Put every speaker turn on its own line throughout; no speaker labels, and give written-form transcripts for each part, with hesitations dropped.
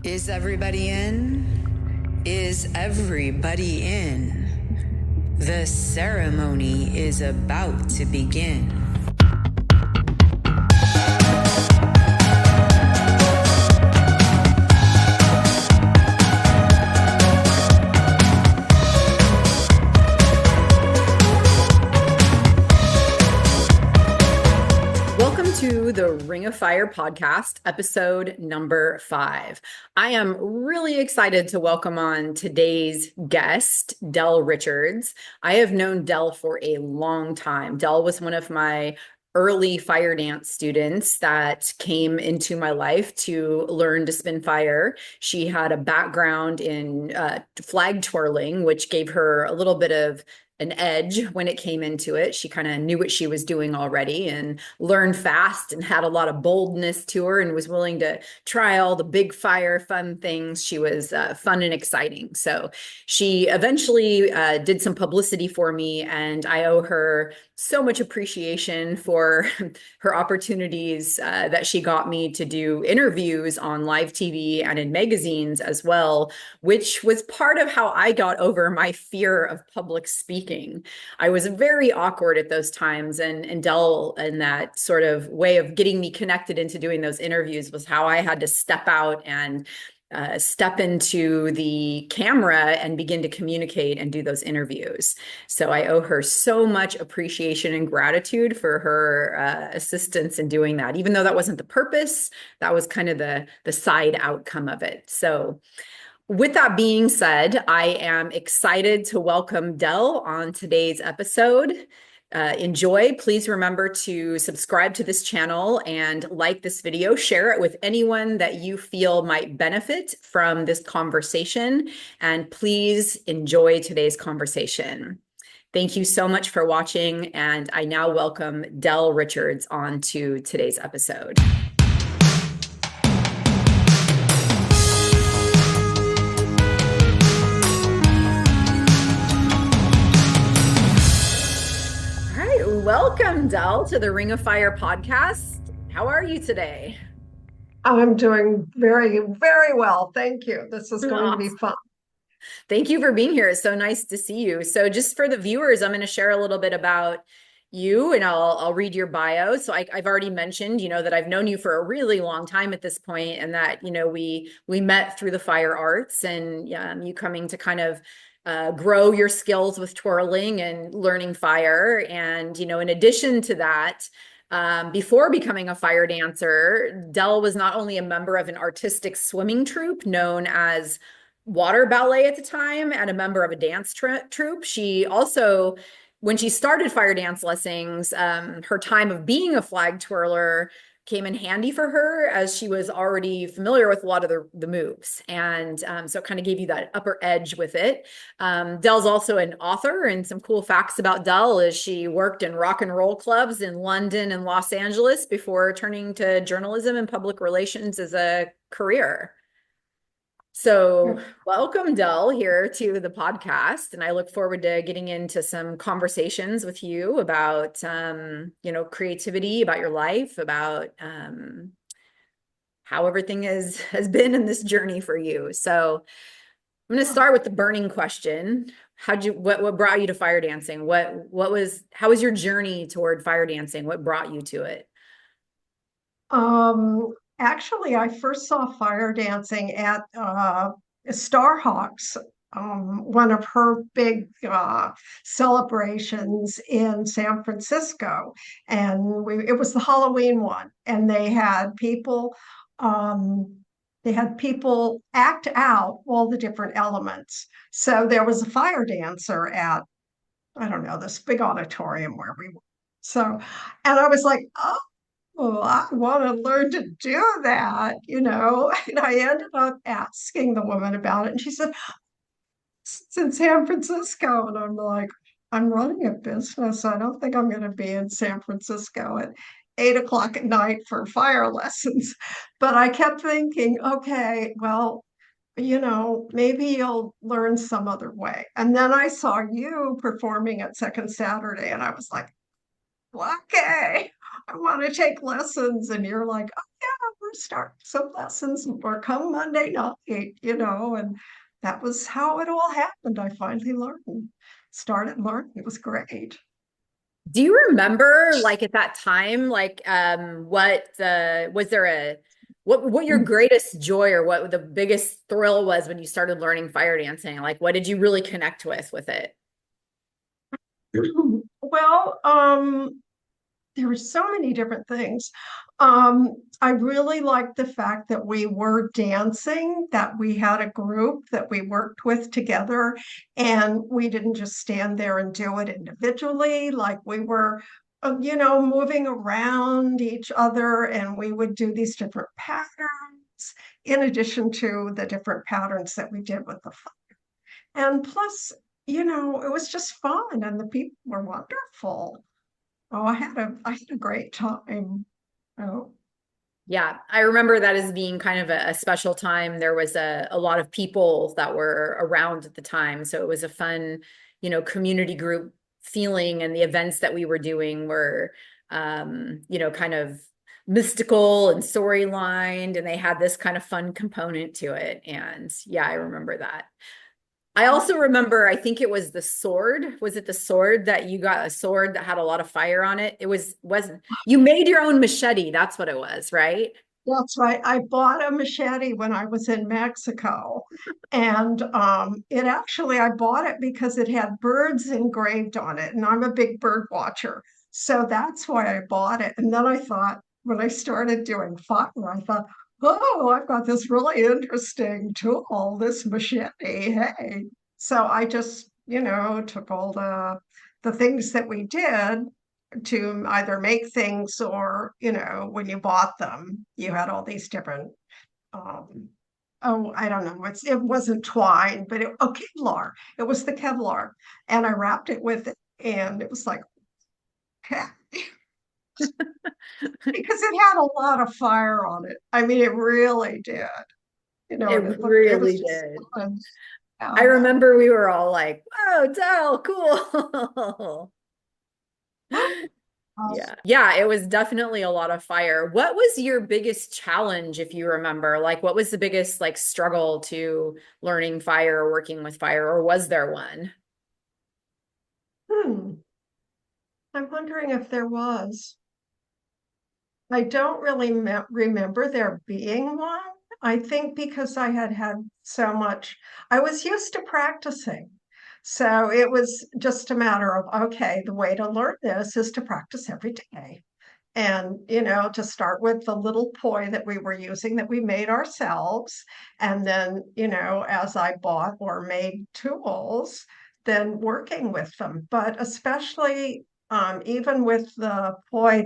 Is everybody in? Is everybody in? The ceremony is about to begin. Welcome to the Ring of Fire podcast, episode number 5. I am really excited to welcome on today's guest, Dell Richards. I have known Dell for a long time. Dell was one of my early fire dance students that came into my life to learn to spin fire. She had a background in flag twirling, which gave her a little bit of an edge when it came into it. She kind of knew what she was doing already and learned fast and had a lot of boldness to her and was willing to try all the big fire fun things. She was fun and exciting. So she eventually did some publicity for me, and I owe her so much appreciation for her opportunities that she got me to do interviews on live TV and in magazines as well, which was part of how I got over my fear of public speaking. I was very awkward at those times, and Dell, and that sort of way of getting me connected into doing those interviews, was how I had to step out and step into the camera and begin to communicate and do those interviews. So I owe her so much appreciation and gratitude for her assistance in doing that. Even though that wasn't the purpose, that was kind of the side outcome of it. So with that being said, I am excited to welcome Dell on today's episode. Enjoy. Please remember to subscribe to this channel and like this video. Share it with anyone that you feel might benefit from this conversation. And please enjoy today's conversation. Thank you so much for watching. And I now welcome Dell Richards on to today's episode. Welcome, Dell, to the Ring of Fire podcast. How are you today?
I'm doing very, very well. Thank you. This is going to be fun.
Thank you for being here. It's so nice to see you. So just for the viewers, I'm going to share a little bit about you, and I'll read your bio. So I've already mentioned, that I've known you for a really long time at this point, and that, we met through the fire arts, and you coming to kind of grow your skills with twirling and learning fire. And, in addition to that, before becoming a fire dancer, Dell was not only a member of an artistic swimming troupe known as water ballet at the time and a member of a dance troupe. She also, when she started fire dance lessons, her time of being a flag twirler came in handy for her, as she was already familiar with a lot of the moves. And so it kind of gave you that upper edge with it. Dell's also an author, and some cool facts about Dell is she worked in rock and roll clubs in London and Los Angeles before turning to journalism and public relations as a career. So welcome, Dell, here to the podcast. And I look forward to getting into some conversations with you about, creativity, about your life, about how everything has been in this journey for you. So I'm going to start with the burning question. What brought you to fire dancing? How was your journey toward fire dancing? What brought you to it?
Actually, I first saw fire dancing at Starhawks, one of her big celebrations in San Francisco, and it was the Halloween one, and they had people act out all the different elements. So there was a fire dancer at, I don't know, this big auditorium where we were. So, and I was like, oh, I want to learn to do that, And I ended up asking the woman about it, and she said, it's in San Francisco. And I'm like, I'm running a business. I don't think I'm going to be in San Francisco at 8 o'clock at night for fire lessons. But I kept thinking, okay, well, maybe you'll learn some other way. And then I saw you performing at Second Saturday, and I was like, okay, I want to take lessons. And you're like, oh, yeah, start some lessons or come Monday night, and that was how it all happened. I finally started learning. It was great.
Do you remember like at that time, like what was there a what your greatest joy or what the biggest thrill was when you started learning fire dancing? Like what did you really connect with it?
Well, there were so many different things. I really liked the fact that we were dancing, that we had a group that we worked with together, and we didn't just stand there and do it individually. Like we were, moving around each other, and we would do these different patterns in addition to the different patterns that we did with the fun. And plus, it was just fun, and the people were wonderful. Oh, I had a great time. Oh,
Yeah, I remember that as being kind of a special time. There was a lot of people that were around at the time. So it was a fun, community group feeling, and the events that we were doing were, kind of mystical and storylined, and they had this kind of fun component to it. And yeah, I remember that. I also remember, I think it was the sword. Was it the sword that you got a sword that had a lot of fire on it? It wasn't, you made your own machete. That's what it was, right?
that's right. I bought a machete when I was in Mexico. And I bought it because it had birds engraved on it. And I'm a big bird watcher. So that's why I bought it. And then I thought, when I started doing fire, I thought, oh, I've got this really interesting tool, this machete. Hey. So I just, took all the things that we did to either make things or, when you bought them, you had all these different, um, oh, I don't know, it wasn't twine, but Kevlar. It was the Kevlar. And I wrapped it with it. And it was like, because it had a lot of fire on it. I mean, it really did,
It
and it was
really
just
did.
fun.
I
Yeah.
remember we were all like, "Whoa, Dell, cool." Yeah. Yeah, it was definitely a lot of fire. What was your biggest challenge, if you remember? Like, what was the biggest like struggle to learning fire or working with fire, or was there one?
Hmm. I'm wondering if there was. I don't really remember there being one. I think because I had had so much, I was used to practicing. So it was just a matter of, okay, the way to learn this is to practice every day. And, to start with the little poi that we were using that we made ourselves. And then, as I bought or made tools, then working with them. But especially even with the poi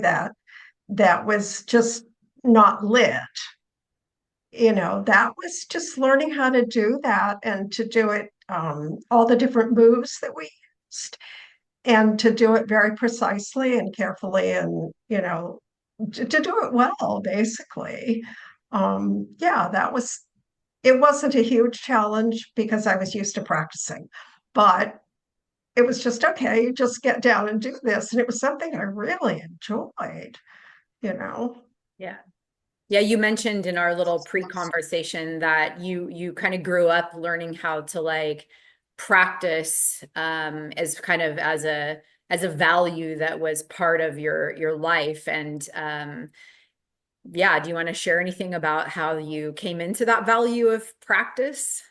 that was just not lit. That was just learning how to do that and to do it, all the different moves that we used, and to do it very precisely and carefully and, to do it well, basically. Yeah, it wasn't a huge challenge because I was used to practicing, but it was just okay, just get down and do this. And it was something I really enjoyed, you know.
Yeah. Yeah, you mentioned in our little pre-conversation that you kind of grew up learning how to like practice as kind of as a value that was part of your life. And yeah, do you want to share anything about how you came into that value of practice?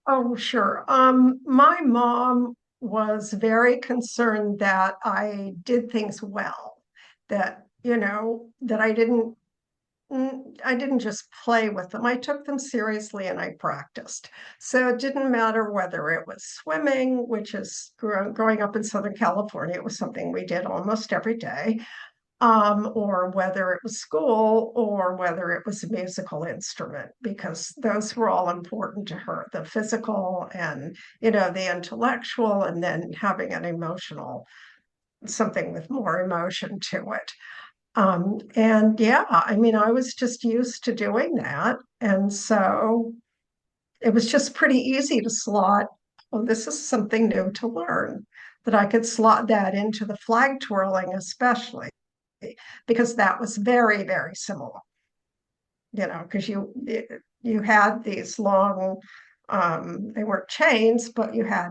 Oh, sure. My mom was very concerned that I did things well, that I didn't just play with them. I took them seriously and I practiced. So it didn't matter whether it was swimming, which is growing up in Southern California, it was something we did almost every day, or whether it was school or whether it was a musical instrument, because those were all important to her, the physical and, the intellectual, and then having an emotional, something with more emotion to it. And yeah, I mean, I was just used to doing that. And so it was just pretty easy to slot, oh, this is something new to learn, that I could slot that into the flag twirling, especially because that was very, very similar. because you had these long, they weren't chains, but you had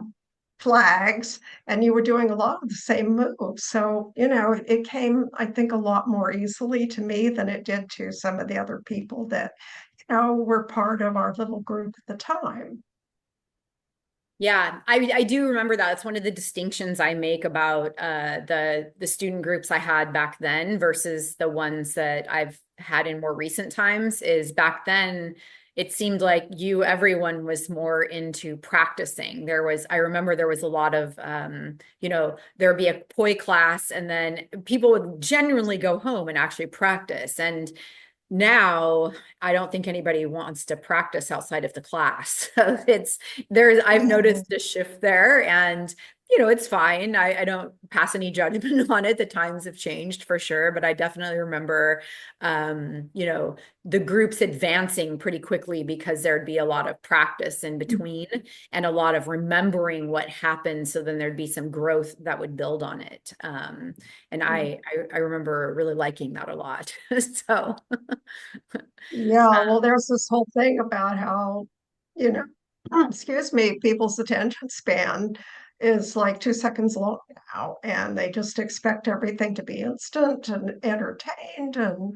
flags, and you were doing a lot of the same moves. So, it came, I think, a lot more easily to me than it did to some of the other people that, were part of our little group at the time.
Yeah, I do remember that. It's one of the distinctions I make about the student groups I had back then versus the ones that I've had in more recent times. Is back then it seemed like everyone was more into practicing. I remember there was a lot of there would be a poi class, and then people would genuinely go home and actually practice. And now I don't think anybody wants to practice outside of the class. So I've
Mhm.
noticed a shift there, and it's fine. I don't pass any judgment on it. The times have changed for sure, but I definitely remember, the groups advancing pretty quickly because there'd be a lot of practice in between and a lot of remembering what happened. So then there'd be some growth that would build on it. And I remember really liking that a lot. So
Yeah, well, there's this whole thing about how, you know, excuse me, people's attention span is like 2 seconds long now, and they just expect everything to be instant and entertained. And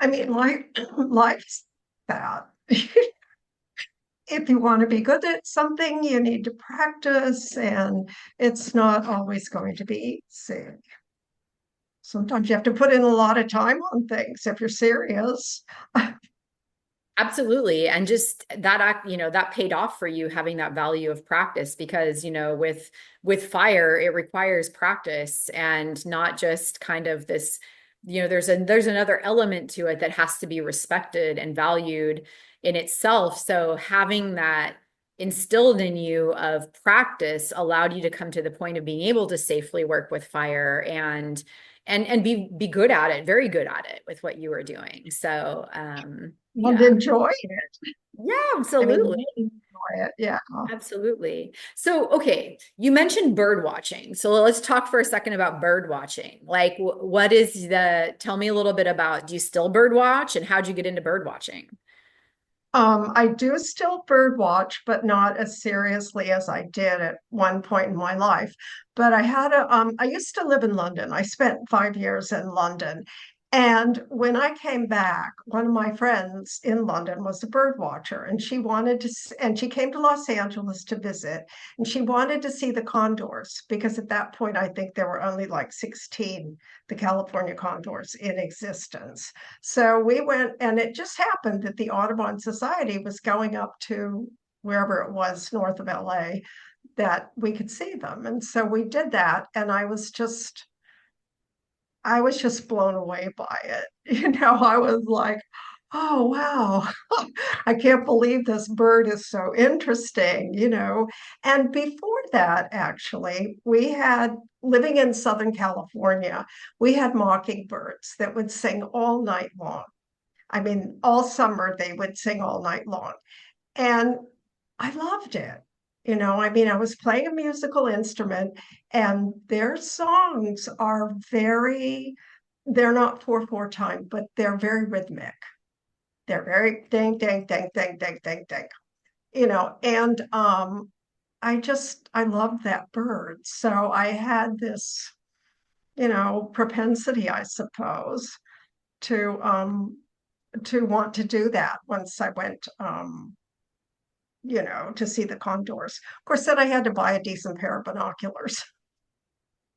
I mean, like, life's that. If you want to be good at something, you need to practice, and it's not always going to be easy. Sometimes you have to put in a lot of time on things if you're serious.
absolutely. And just that that paid off for you having that value of practice because, with fire, it requires practice and not just kind of this, there's another element to it that has to be respected and valued in itself. So having that instilled in you of practice allowed you to come to the point of being able to safely work with fire and be good at it, very good at it with what you were doing. So
And
yeah.
enjoy it.
Yeah,
I mean,
absolutely.
really enjoy it. Yeah.
Absolutely. So, okay, you mentioned bird watching. So let's talk for a second about bird watching. Like, tell me a little bit about, do you still bird watch and how'd you get into bird watching?
I do still bird watch, but not as seriously as I did at one point in my life. But I used to live in London. I spent 5 years in London. And when I came back, one of my friends in London was a bird watcher, and and she came to Los Angeles to visit, and she wanted to see the condors because at that point, I think there were only like 16, the California condors in existence. So we went, and it just happened that the Audubon Society was going up to wherever it was north of LA that we could see them. And so we did that. And I was just blown away by it. I was like, oh, wow, I can't believe this bird is so interesting. And before that, actually, living in Southern California, we had mockingbirds that would sing all night long. I mean, all summer they would sing all night long. And I loved it. I mean, I was playing a musical instrument, and their songs are they're not 4/4 time, but they're very rhythmic. They're very ding, ding, ding, ding, ding, ding, ding, and I loved that bird. So I had this, propensity, I suppose, to want to do that once I went to see the condors. Of course, then I had to buy a decent pair of binoculars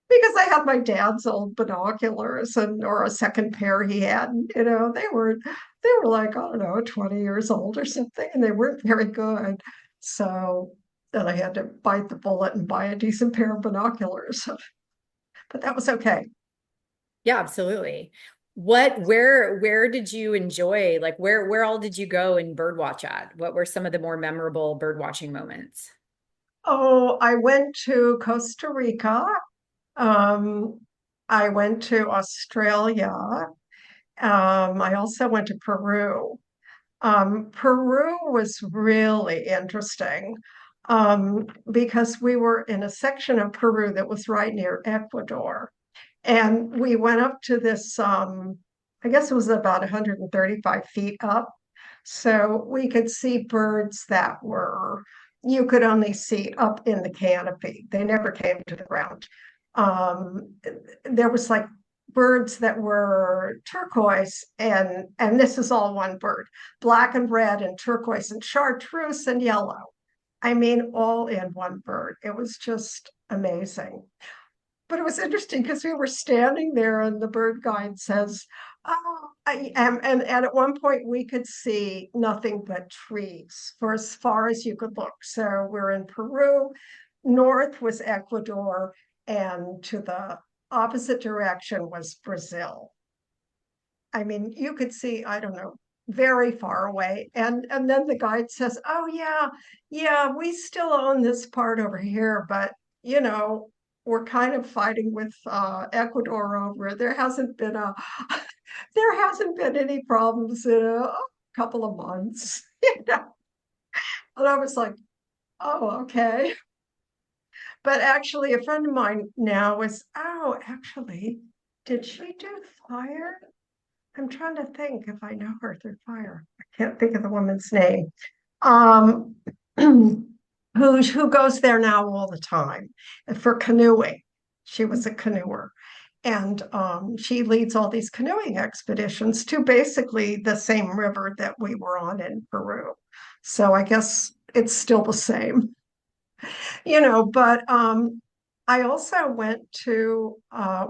because I had my dad's old binoculars or a second pair he had. They were like, I don't know, 20 years old or something, and they weren't very good. So then I had to bite the bullet and buy a decent pair of binoculars. But that was okay.
Yeah, absolutely. Where did you enjoy, like where all did you go and bird watch at? What were some of the more memorable bird watching moments?
Oh, I went to Costa Rica. Um, I went to Australia. I also went to Peru. Peru was really interesting because we were in a section of Peru that was right near Ecuador. And we went up to this I guess it was about 135 feet up. So we could see birds that were, you could only see up in the canopy. They never came to the ground. Um, there was like birds that were turquoise and this is all one bird, black and red and turquoise and chartreuse and yellow. I mean, all in one bird. It was just amazing. But it was interesting because we were standing there and the bird guide says, "Oh, I am," and at one point we could see nothing but trees for as far as you could look. So we're in Peru, north was Ecuador, and to the opposite direction was Brazil. I mean, you could see, I don't know, very far away. And then the guide says, "Oh yeah, yeah, we still own this part over here, but you know, we're kind of fighting with Ecuador over it. There hasn't been a there hasn't been any problems in a couple of months." You know? And I was like, "Oh, okay." But actually, a friend of mine now was, "Oh, actually, did she do fire?" I'm trying to think if I know her through fire. I can't think of the woman's name. Um, who goes there now all the time for canoeing. She was a canoer. And she leads all these canoeing expeditions to basically the same river that we were on in Peru. So I guess it's still the same, but I also went to,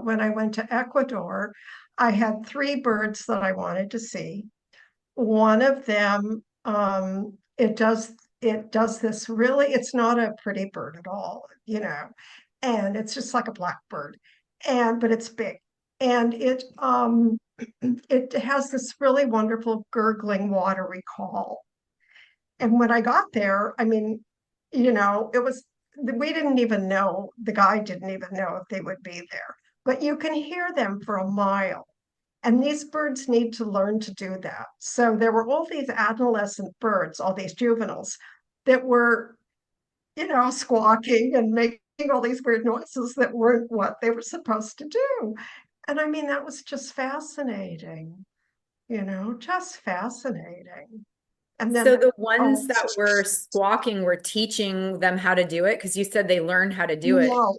when I went to Ecuador, I had three birds that I wanted to see. One of them, it does this really, it's not a pretty bird at all, and it's just like a blackbird, but it's big. And it has this really wonderful gurgling watery call. And when I got there, I mean, it was, we didn't even know, the guy didn't even know if they would be there, but you can hear them for a mile. And these birds need to learn to do that. So there were all these adolescent birds, all these juveniles that were, squawking and making all these weird noises that weren't what they were supposed to do. And I mean, that was just fascinating, just fascinating. And
So
then,
the ones
oh,
that were squawking were teaching them how to do it because you said they learned how to do it.
no,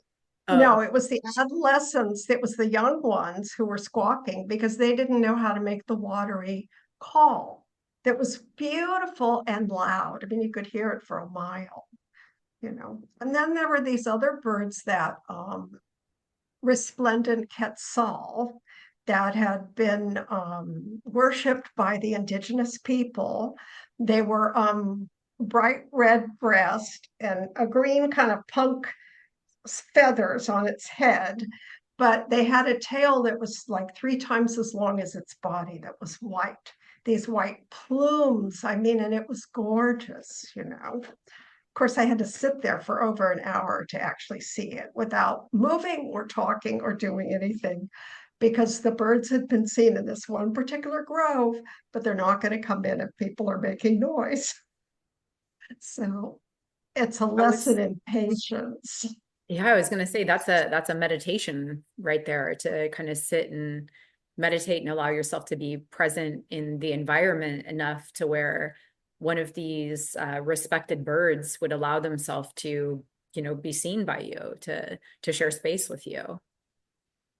no,
Oh,
it was the adolescents, it was the young ones who were squawking because they didn't know how to make the watery call. That was beautiful and loud. I mean, you could hear it for a mile. And then there were these other birds that resplendent quetzal that had been worshipped by the indigenous people. They were bright red breast and a green kind of punk feathers on its head, but they had a tail that was like three times as long as its body that was white. These white plumes, I mean, and it was gorgeous. Of course, I had to sit there for over an hour to actually see it without moving or talking or doing anything because the birds had been seen in this one particular grove, but they're not going to come in if people are making noise. So it's a
I
lesson
was
in patience.
yeah, I was gonna say that's a meditation right there to kind of sit and meditate and allow yourself to be present in the environment enough to where one of these respected birds would allow themselves to, be seen by you, to share space with you.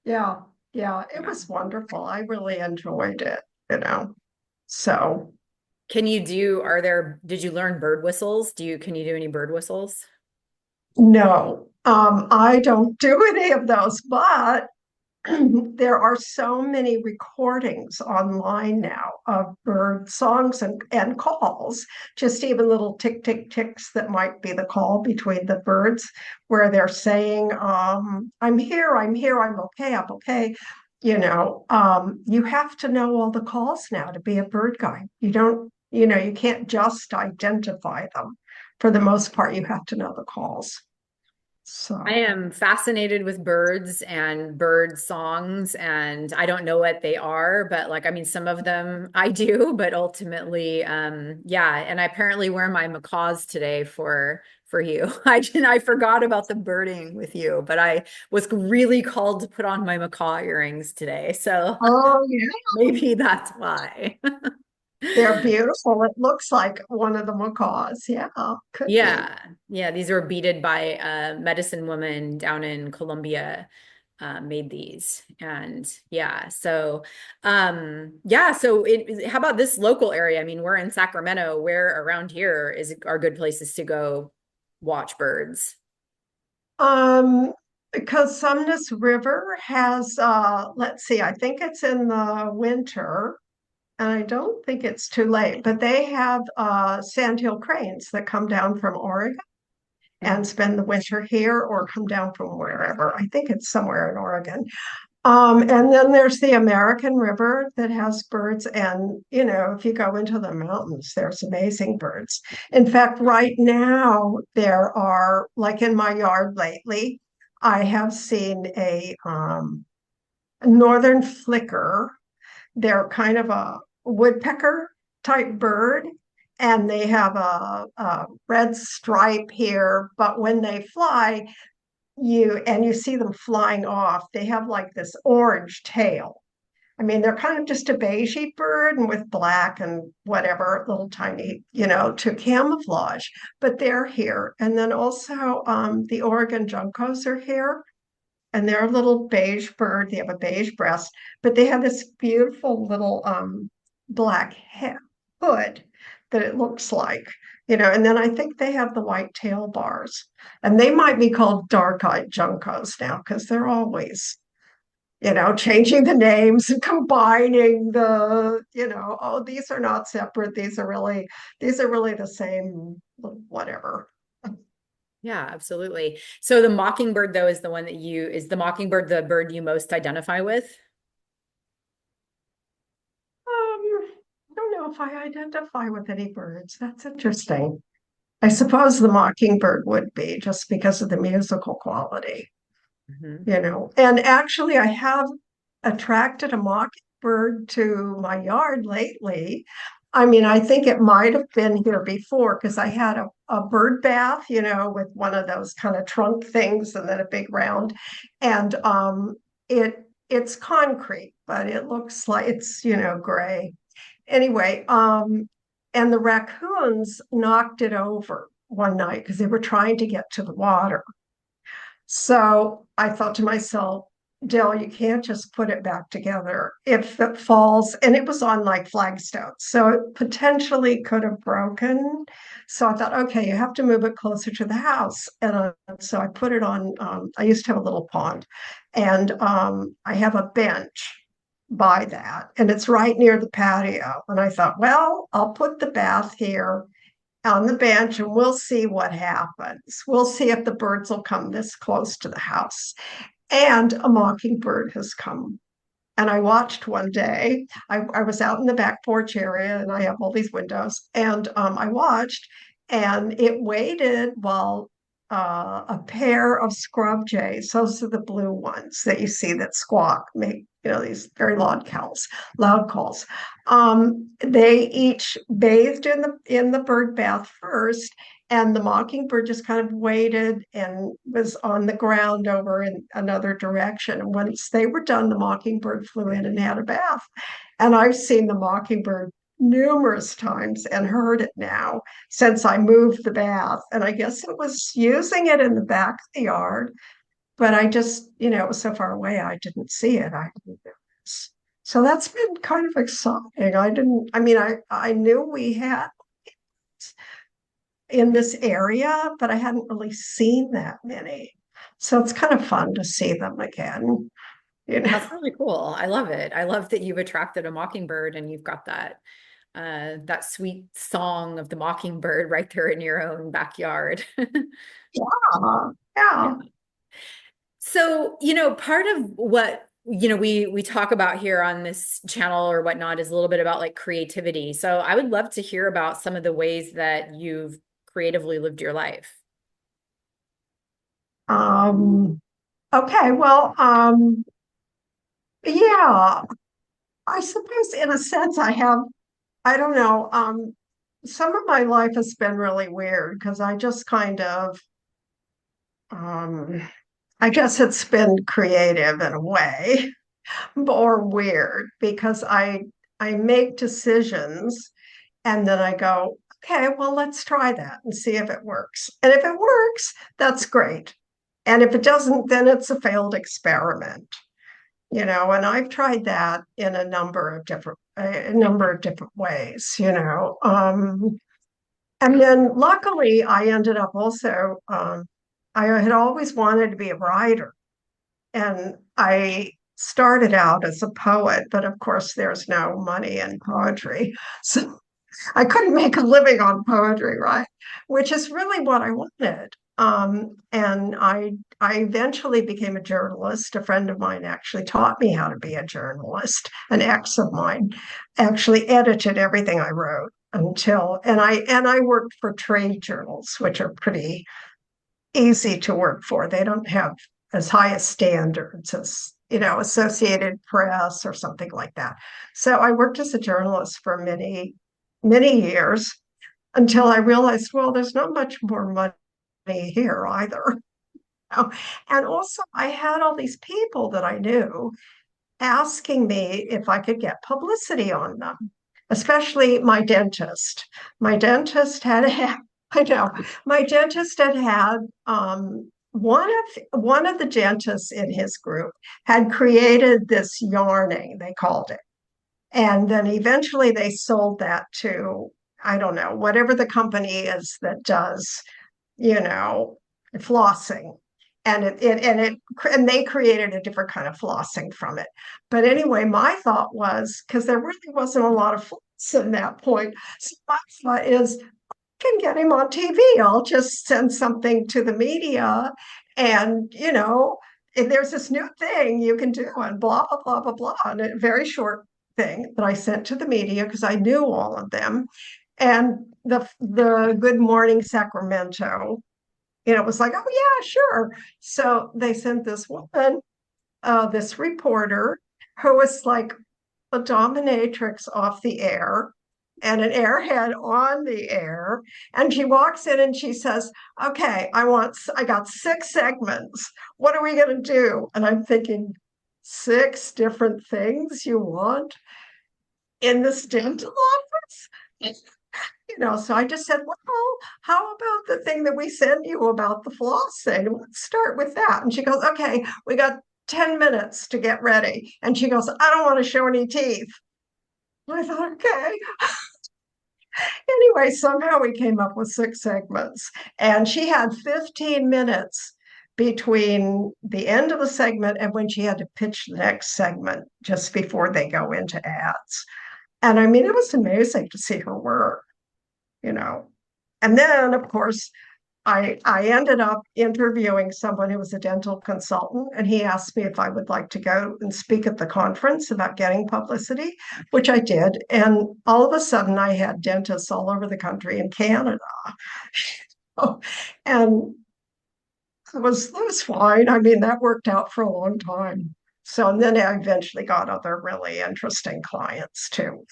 Yeah, yeah, it
Yeah.
was wonderful. I really enjoyed it. So
Did you learn bird whistles? Can you do any bird whistles?
no, I don't do any of those, but there are so many recordings online now of bird songs and calls, just even little tick, tick, ticks that might be the call between the birds where they're saying, "I'm here, I'm here, I'm okay, I'm okay." You have to know all the calls now to be a bird guide. You don't, you can't just identify them. For the most part, you have to know the calls.
I
So,
am fascinated with birds and bird songs, and I don't know what they are, but like, I mean, some of them I do, but ultimately, yeah. And I apparently wear my macaws today for you. I forgot about the birding with you, but I was really called to put on my macaw earrings today, so
oh yeah,
maybe that's why.
they're beautiful. It looks like one of the macaws. Yeah, could be.
Yeah, yeah, these were beaded by a medicine woman down in Colombia, made these. And yeah, so yeah, so how about this local area? I mean, we're in Sacramento. Where around here are good places to go watch birds?
Because Sumnes River has, let's see, I think it's in the winter, and I don't think it's too late, but they have sandhill cranes that come down from Oregon and
Mhm.
spend the winter here or come down from wherever. I think it's somewhere in Oregon. And then there's the American River that has birds. And, if you go into the mountains, there's amazing birds. In fact, right now, there are, like in my yard lately, I have seen a northern flicker. They're kind of a woodpecker type bird, and they have a red stripe here. But when they fly, you see them flying off, they have like this orange tail. I mean, they're kind of just a beigey bird and with black and whatever little tiny, to camouflage, but they're here. And then also the Oregon juncos are here, and they're a little beige bird. They have a beige breast, but they have this beautiful little black hood that it looks like, and then I think they have the white tail bars, and they might be called dark-eyed juncos now because they're always, changing the names and combining oh, these are not separate. These are really the same, whatever.
Yeah, absolutely. So the mockingbird though is the mockingbird the bird you most identify with?
I don't know if I identify with any birds. That's interesting. I suppose the mockingbird would be just because of the musical quality,
Mhm.
And actually, I have attracted a mockingbird to my yard lately. I mean, I think it might have been here before because I had a bird bath, with one of those kind of trunk things and then a big round. And it's concrete, but it looks like it's, gray. Anyway, and the raccoons knocked it over one night because they were trying to get to the water. So I thought to myself, Dell, you can't just put it back together if it falls. And it was on like flagstones. So it potentially could have broken. So I thought, okay, you have to move it closer to the house. And so I put it on, I used to have a little pond, and I have a bench by that. And it's right near the patio. And I thought, well, I'll put the bath here on the bench and we'll see what happens. We'll see if the birds will come this close to the house. And a mockingbird has come. And I watched one day. I was out in the back porch area and I have all these windows. And I watched, and it waited while a pair of scrub jays, those are the blue ones that you see that squawk, make these very loud calls. They each bathed in the bird bath first, and the mockingbird just kind of waited and was on the ground over in another direction. And once they were done, the mockingbird flew in and had a bath. And I've seen the mockingbird numerous times and heard it now since I moved the bath. And I guess it was using it in the back of the yard, but I just, it was so far away, I didn't see it. I didn't notice. So that's been kind of exciting. I mean, I knew we had in this area, but I hadn't really seen that many. So it's kind of fun to see them again, you know.
That's really cool. I love it. I love that you've attracted a mockingbird and you've got that sweet song of the mockingbird right there in your own backyard.
Yeah,
Yeah.
yeah.
So, part of what, we talk about here on this channel or whatnot is a little bit about like creativity. So I would love to hear about some of the ways that you've creatively lived your life.
Um, okay, well, yeah, I suppose in a sense I have, I don't know, some of my life has been really weird because I just kind of, um, I guess it's been creative in a way, or weird because I make decisions and then I go, okay, well, let's try that and see if it works. And if it works, that's great. And if it doesn't, then it's a failed experiment, and I've tried that in a number of different ways, and then luckily I ended up also, I had always wanted to be a writer. And I started out as a poet, but of course, there's no money in poetry. So I couldn't make a living on poetry, right? Which is really what I wanted. And I eventually became a journalist. A friend of mine actually taught me how to be a journalist. An ex of mine actually edited everything I wrote and I worked for trade journals, which are pretty easy to work for. They don't have as high a standards as, Associated Press or something like that. So I worked as a journalist for many, many years until I realized, well, there's not much more money here either. And also, I had all these people that I knew asking me if I could get publicity on them, especially my dentist. My dentist had, I know, my dentist had one of the dentists in his group had created this yarning, they called it. And then eventually they sold that to, I don't know, whatever the company is that does, you know, flossing. And they created a different kind of flossing from it. But anyway, my thought was because there really wasn't a lot of floss at that point. So my thought is can get him on TV. I'll just send something to the media and, if there's this new thing you can do and blah, blah, blah, blah, blah. And a very short thing that I sent to the media because I knew all of them. And the Good Morning Sacramento, was like, oh yeah, sure. So they sent this woman, this reporter who was like a dominatrix off the air and an airhead on the air. And she walks in and she says, okay, I got 6 segments. What are we going to do? And I'm thinking, 6 different things you want in this dental office? So I just said, well, how about the thing that we sent you about the flossing? Let's start with that. And she goes, okay, we got 10 minutes to get ready. And she goes, I don't want to show any teeth. I thought, okay. Anyway, somehow we came up with 6 segments, and she had 15 minutes between the end of the segment and when she had to pitch the next segment just before they go into ads. And I mean, it was amazing to see her work, you know. And then, of course, I ended up interviewing someone who was a dental consultant, and he asked me if I would like to go and speak at the conference about getting publicity, which I did. And all of a sudden, I had dentists all over the country in Canada. And it was fine. I mean, that worked out for a long time. So and then I eventually got other really interesting clients too.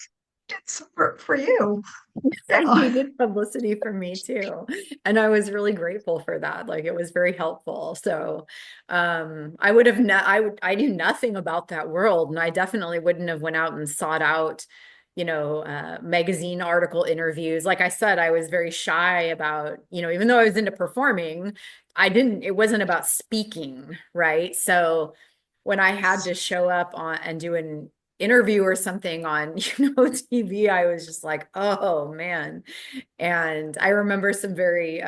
Did some work for you.
You
Yeah.
did publicity for me too. And I was really grateful for that. Like it was very helpful. So I would have I knew nothing about that world, and I definitely wouldn't have went out and sought out, magazine article interviews. Like I said, I was very shy about, even though I was into performing, it wasn't about speaking, right? So when I had to show up on and do an interview or something on TV, I was just like, oh man. And I remember some very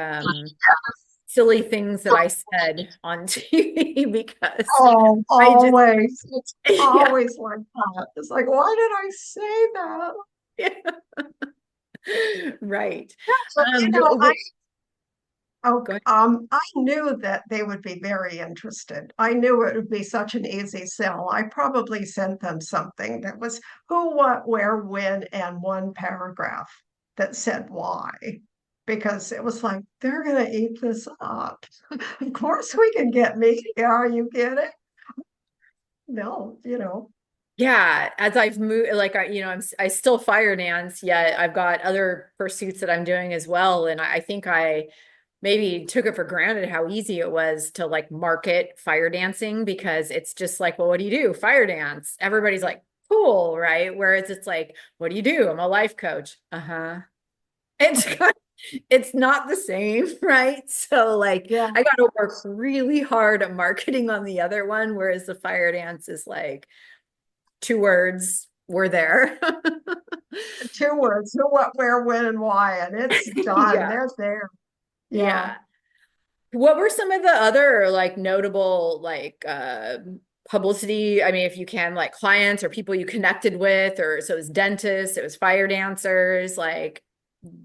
silly things that I said on TV because
Oh,
I just
always. It's
yeah,
always like that. It's like, why did I say that?
yeah. Right.
But
But
oh,
go ahead.
I knew that they would be very interested. I knew it would be such an easy sell. I probably sent them something that was who, what, where, when, and one paragraph that said why. because it was like, they're going to eat this up. Of course we can get media. Are you kidding? No,
Yeah, as I've moved, like I still fire dance, yet I've got other pursuits that I'm doing as well. And I think I maybe took it for granted how easy it was to like market fire dancing because it's just like, well, what do you do? Fire dance. Everybody's like, cool, right? Whereas it's like, what do you do? I'm a life coach. Uh-huh. It's it's not the same, right? So like
yeah,
I got to work really hard at marketing on the other one, whereas the fire dance is like two words, we're there.
2 words: who, what, where, when, and why, and it's done.
Yeah.
They're there. Yeah.
Yeah. What were some of the other like notable like publicity? I mean, if you can, like clients or people you connected with, or so it was dentists, it was fire dancers, like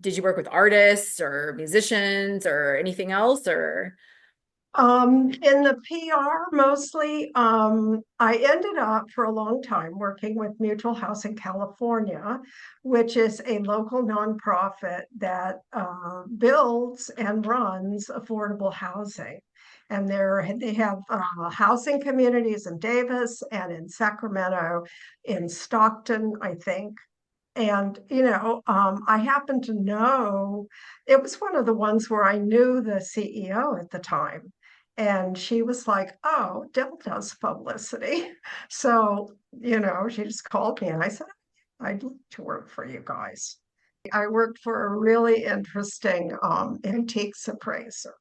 did you work with artists or musicians or anything else or
In the PR mostly, I ended up for a long time working with Mutual Housing California, which is a local nonprofit that builds and runs affordable housing. And they have housing communities in Davis and in Sacramento, in Stockton, I think. And, I happen to know it was one of the ones where I knew the CEO at the time. And she was like, oh, Dell does publicity. So, she just called me and I said, I'd like to work for you guys. I worked for a really interesting antiques appraiser.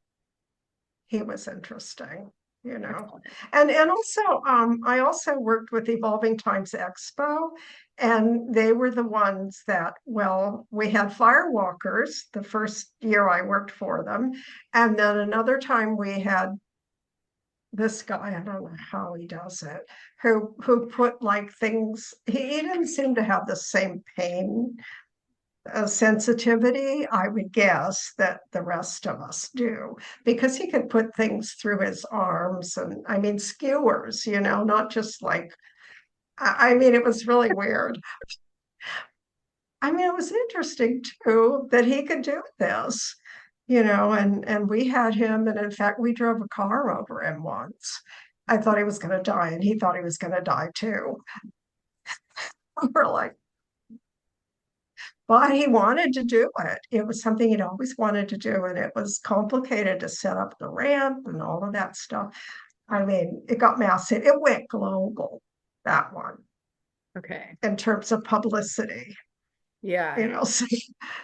He was interesting, you know.
excellent.
And also I also worked with Evolving Times Expo, and they were the ones that, well, we had firewalkers the first year I worked for them, and then another time we had this guy, I don't know how he does it, who put like things, he didn't seem to have the same pain sensitivity, I would guess, that the rest of us do, because he could put things through his arms, and I mean, skewers, not just like, I mean, it was really weird. I mean, it was interesting too that he could do this, and we had him, and in fact, we drove a car over him once. I thought he was going to die, and he thought he was going to die too. We're like, but he wanted to do it. It was something he'd always wanted to do, and it was complicated to set up the ramp and all of that stuff. I mean, it got massive. It went global, that one,
Okay.
in terms of publicity,
Yeah.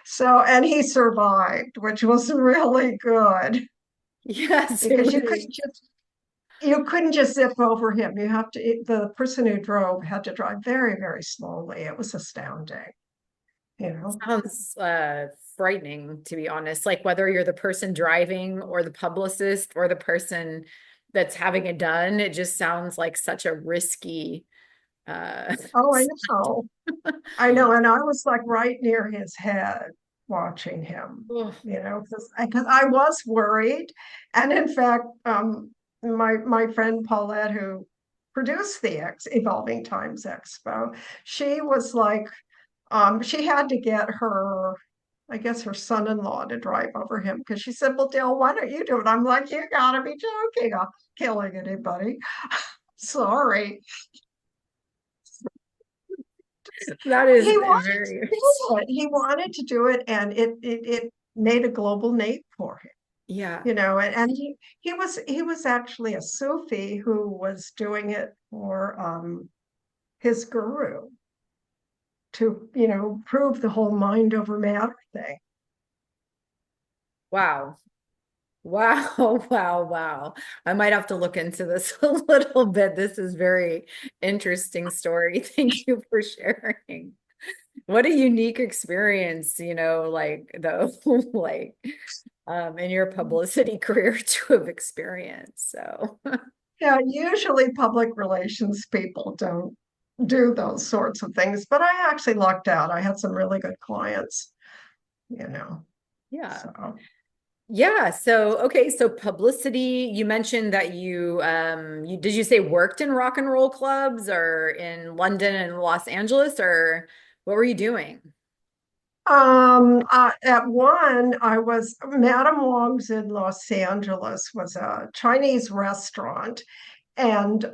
So, and he survived, which was really good,
Yes, it
because
was.
you couldn't just zip over him. The person who drove had to drive very, very slowly. It was astounding, you know.
Sounds frightening, to be honest. Like whether you're the person driving or the publicist or the person that's having it done, it just sounds like such a risky
Oh, I know. I know, and I was like right near his head watching him,
Ugh.
because I was worried. And in fact, my friend Paulette, who produced the Evolving Times Expo, she was like, she had to get I guess her son-in-law to drive over him, because she said, well, Dale, why don't you do it? I'm like, you gotta be joking. I'm not killing anybody. Sorry.
That is
He wanted to
very,
do it. He wanted to do it, and it made a global name for him.
yeah.
And he was actually a Sufi who was doing it for his guru to prove the whole mind over matter thing.
Wow. Wow, wow, wow. I might have to look into this a little bit. This is very interesting story. Thank you for sharing. What a unique experience, like though, like in your publicity career to have experienced. So
Yeah, usually public relations people don't do those sorts of things, but I actually lucked out. I had some really good clients, you know.
yeah.
So
Yeah. So okay, so publicity, you mentioned that you did you say worked in rock and roll clubs or in London and Los Angeles or what were you doing?
At one, I was Madame Wong's in Los Angeles was a Chinese restaurant, and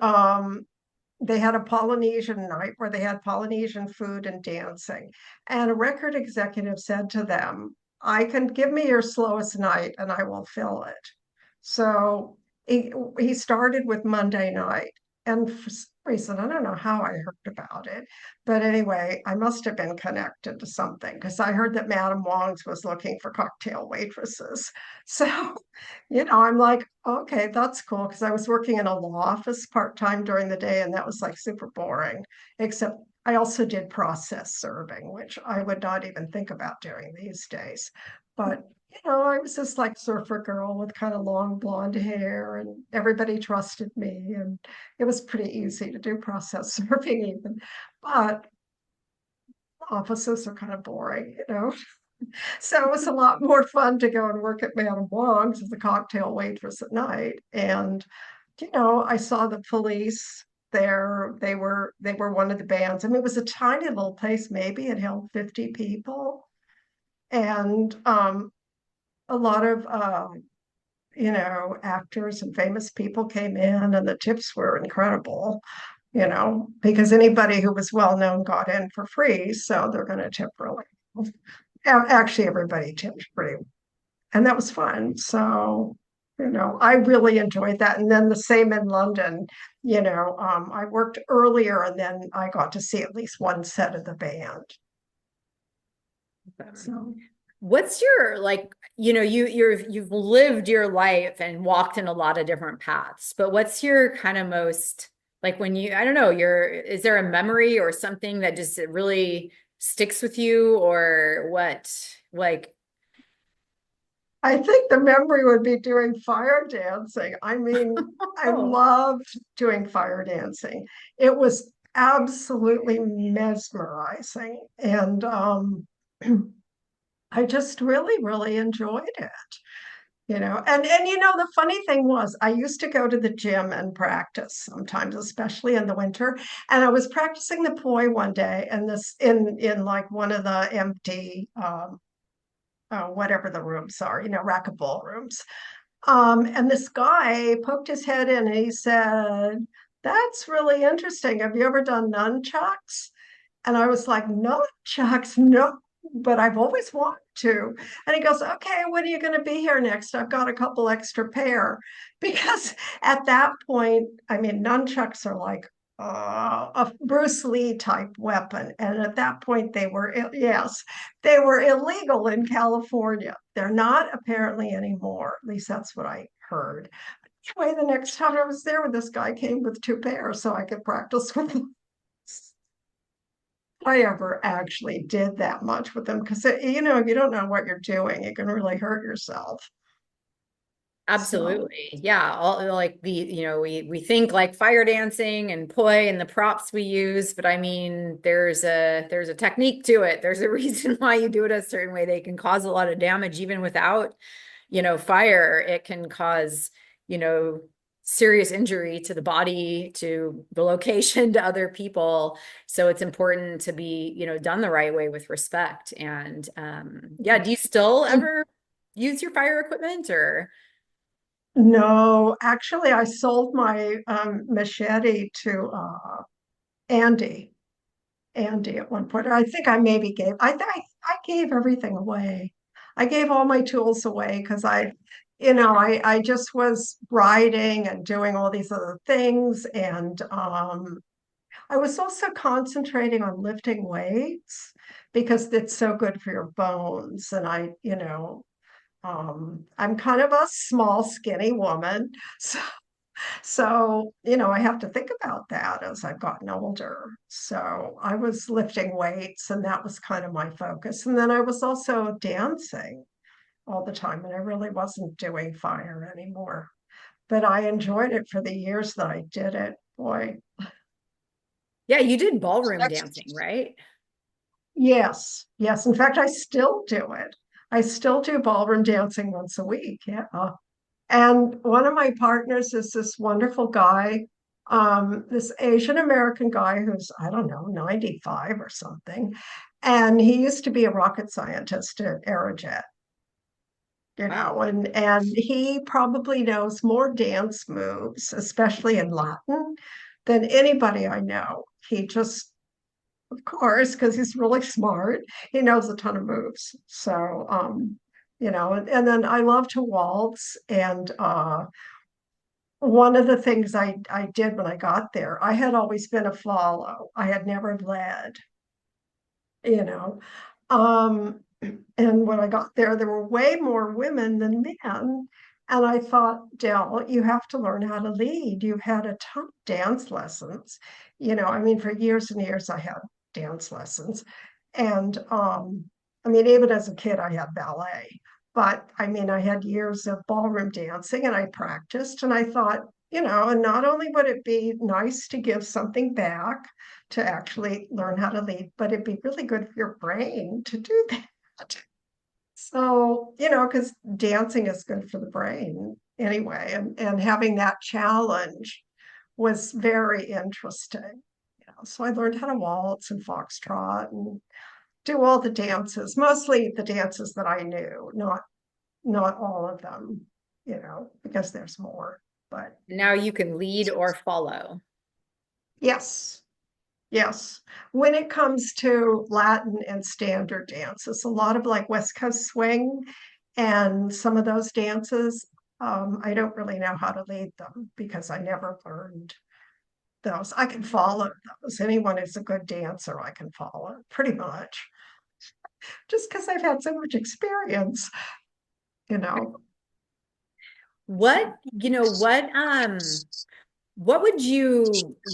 they had a Polynesian night where they had Polynesian food and dancing. And a record executive said to them, I can give me your slowest night and I will fill it. So he started with Monday night. And for some reason, I don't know how I heard about it. But anyway, I must have been connected to something because I heard that Madame Wong's was looking for cocktail waitresses. So I'm like, okay, that's cool. Because I was working in a law office part time during the day, and that was like super boring. Except I also did process serving, which I would not even think about doing these days. But, I was this like surfer girl with kind of long blonde hair, and everybody trusted me. And it was pretty easy to do process serving, even. But offices are kind of boring. So it was a lot more fun to go and work at Madame Wong's as a cocktail waitress at night. And, I saw the police there. They were one of the bands. I mean, it was a tiny little place, maybe it held 50 people. And a lot of actors and famous people came in, and the tips were incredible, because anybody who was well known got in for free. So they're going to tip really well. Actually, everybody tipped pretty, and that was fun. So, I really enjoyed that. And then the same in London, I worked earlier and then I got to see at least one set of the band. So
What's your like, you've lived your life and walked in a lot of different paths, but what's your kind of most like when you, I don't know, is there a memory or something that just really sticks with you or what? Like,
I think the memory would be doing fire dancing. I mean, I
oh,
loved doing fire dancing. It was absolutely mesmerizing. And I just really, really enjoyed it. And the funny thing was I used to go to the gym and practice sometimes, especially in the winter. And I was practicing the poi one day, and this in like one of the empty whatever the rooms are, racquetball rooms. And this guy poked his head in and he said, "That's really interesting. Have you ever done nunchucks?" And I was like, "Nunchucks? No, but I've always wanted to." And he goes, "Okay, when are you going to be here next? I've got a couple extra pair." Because at that point, I mean, nunchucks are like a Bruce Lee type weapon. And at that point, yes, they were illegal in California. They're not apparently anymore. At least that's what I heard. Anyway, the next time I was there, this guy came with two pairs so I could practice with them. I ever actually did that much with them because if you don't know what you're doing, you can really hurt yourself. So
absolutely. Yeah. All like we think like fire dancing and poi and the props we use, but I mean, there's a technique to it. There's a reason why you do it a certain way. They can cause a lot of damage even without, fire. It can cause, you know, serious injury to the body, to the location, to other people. So it's important to be, done the right way with respect. And yeah, do you still
and
ever use your fire equipment or?
no, actually, I sold my machete to Andy. Andy at one point. I think I maybe gave. I gave everything away. I gave all my tools away because I just was writing and doing all these other things, and I was also concentrating on lifting weights because it's so good for your bones. And I'm kind of a small, skinny woman, so, I have to think about that as I've gotten older. So I was lifting weights, and that was kind of my focus. And then I was also dancing all the time, and I really wasn't doing fire anymore. But I enjoyed it for the years that I did it. Boy.
Yeah, you did ballroom dancing, right?
Yes, yes. In fact, I still do it. I still do ballroom dancing once a week. Yeah. And one of my partners is this wonderful guy, this Asian American guy who's, I don't know, 95 or something. And he used to be a rocket scientist at Aerojet,
Wow.
and he probably knows more dance moves, especially in Latin, than anybody I know. He just, of course, because he's really smart, he knows a ton of moves. So, and then I love to waltz. And one of the things I did when I got there, I had always been a follow. I had never led, you know. Um, and when I got there, there were way more women than men. And I thought, Dell, you have to learn how to lead. You've had a ton of dance lessons. I mean, for years and years, I had dance lessons. And I mean, even as a kid, I had ballet. But I mean, I had years of ballroom dancing and I practiced. And I thought, and not only would it be nice to give something back to actually learn how to lead, but it'd be really good for your brain to do that. So, because dancing is good for the brain anyway, and having that challenge was very interesting. So I learned how to waltz and foxtrot and do all the dances, mostly the dances that I knew, not all of them, because there's more. But
Now you can lead or follow.
yes, yes. When it comes to Latin and standard dances, a lot of like West Coast swing and some of those dances, I don't really know how to lead them because I never learned those. I can follow those. Anyone who's a good dancer, I can follow pretty much, just because I've had so much experience, you know.
What, what would you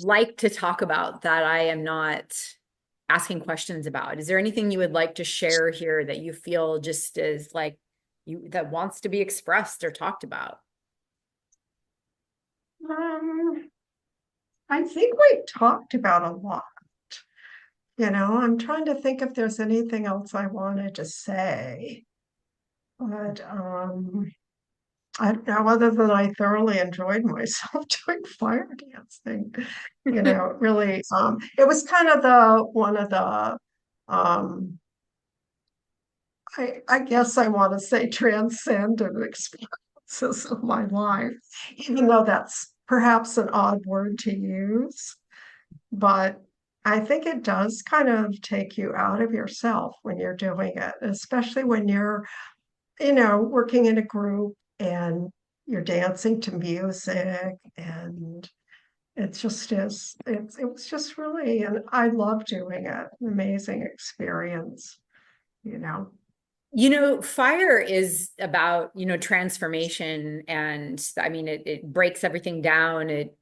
like to talk about that I am not asking questions about? Is there anything you would like to share here that you feel just is like you that wants to be expressed or talked about?
Um, I think we talked about a lot. I'm trying to think if there's anything else I wanted to say, but I don't know, other than I thoroughly enjoyed myself doing fire dancing. Really, it was kind of the one of the, um, I guess I want to say transcendent experiences of my life, even though that's perhaps an odd word to use. But I think it does kind of take you out of yourself when you're doing it, especially when you're, working in a group and you're dancing to music, and it was just really, and I love doing it. An amazing experience, you know.
Fire is about, transformation. And I mean, it breaks everything down. It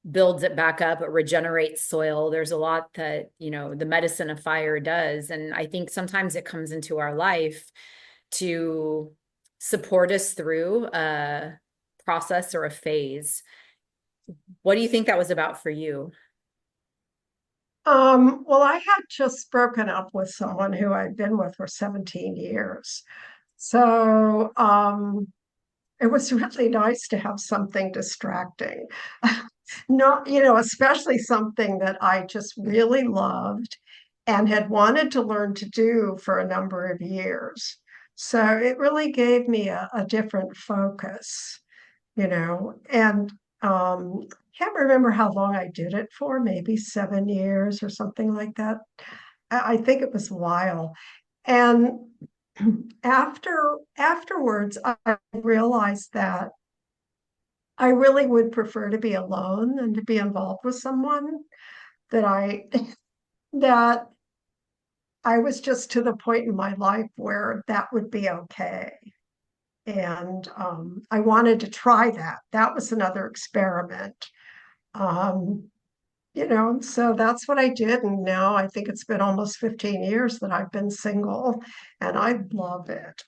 builds it back up. It regenerates soil. There's a lot that, the medicine of fire does. And I think sometimes it comes into our life to support us through a process or a phase. What do you think that was about for you?
Well, I had just broken up with someone who I'd been with for 17 years. So, it was really nice to have something distracting. Not, especially something that I just really loved and had wanted to learn to do for a number of years. So it really gave me a different focus, and can't remember how long I did it for, maybe 7 years or something like that. I think it was a while. And afterwards, I realized that I really would prefer to be alone than to be involved with someone that I that I was just to the point in my life where that would be okay. And I wanted to try that. That was another experiment. Um, so that's what I did. And now I think it's been almost 15 years that I've been single, and I love it.